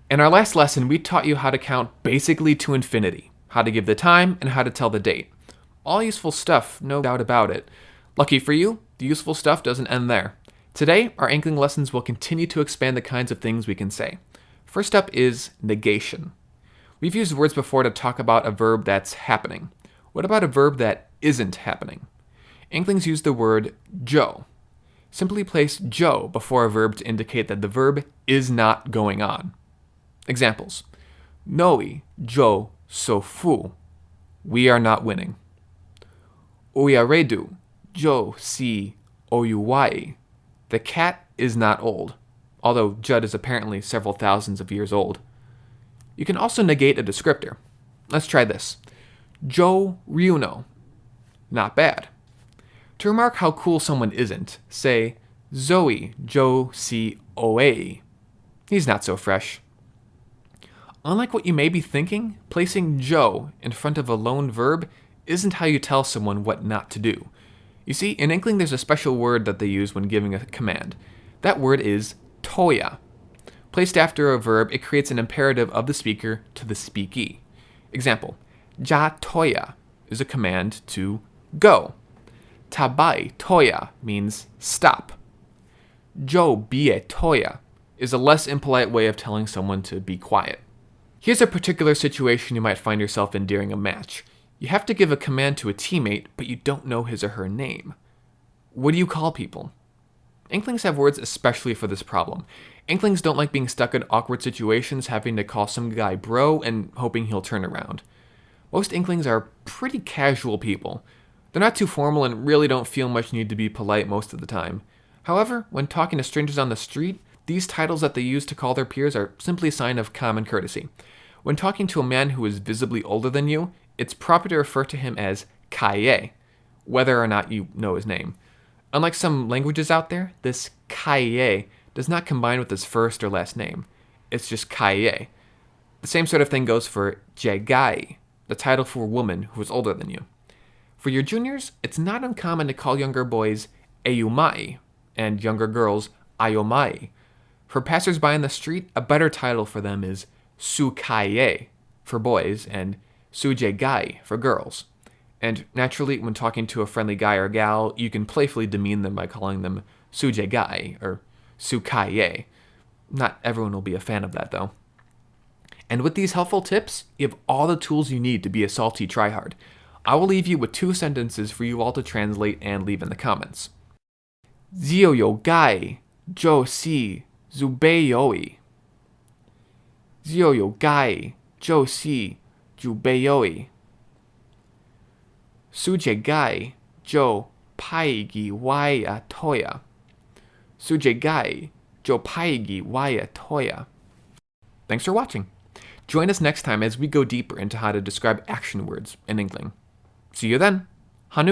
In our last lesson, we taught you how to count basically to infinity, how to give the time, and how to tell the date. All useful stuff, no doubt about it. Lucky for you, the useful stuff doesn't end there. Today, our Inkling lessons will continue to expand the kinds of things we can say. First up is negation. We've used words before to talk about a verb that's happening. What about a verb that isn't happening? Inklings use the word jo. Simply place jo before a verb to indicate that the verb is not going on. Examples. Noi jo sofú. We are not winning. Uyarédu jo si oyuwái. The cat is not old, although Judd is apparently several thousands of years old. You can also negate a descriptor. Let's try this. Jo ryuno. Not bad. To remark how cool someone isn't, say, Zoe jo si oe. He's not so fresh. Unlike what you may be thinking, placing jo in front of a lone verb isn't how you tell someone what not to do. You see, in Inkling there's a special word that they use when giving a command. That word is toya. Placed after a verb, it creates an imperative of the speaker to the speakee. Example, ja toya is a command to go. Tabai toya means stop. Jo bie toya is a less impolite way of telling someone to be quiet. Here's a particular situation you might find yourself in during a match. You have to give a command to a teammate, but you don't know his or her name. What do you call people? Inklings have words especially for this problem. Inklings don't like being stuck in awkward situations, having to call some guy bro and hoping he'll turn around. Most Inklings are pretty casual people. They're not too formal and really don't feel much need to be polite most of the time. However, when talking to strangers on the street, these titles that they use to call their peers are simply a sign of common courtesy. When talking to a man who is visibly older than you, it's proper to refer to him as kaie, whether or not you know his name. Unlike some languages out there, this kaie does not combine with his first or last name. It's just kaie. The same sort of thing goes for jegai, the title for a woman who is older than you. For your juniors, it's not uncommon to call younger boys eyuwái and younger girls ayomai. For passersby in the street, a better title for them is sukaie for boys and sujegai for girls. And naturally, when talking to a friendly guy or gal, you can playfully demean them by calling them sujegai or sukaie. Not everyone will be a fan of that, though. And with these helpful tips, you have all the tools you need to be a salty tryhard. I will leave you with 2 sentences for you all to translate and leave in the comments. Zio yo gai jo si zubeyoi. Zio yo gai jo si jubeyoi. Suje gai jo paigi waya toya. Suje gai jo paigi waya toya. Thanks for watching. Join us next time as we go deeper into how to describe action words in Inkling. See you then!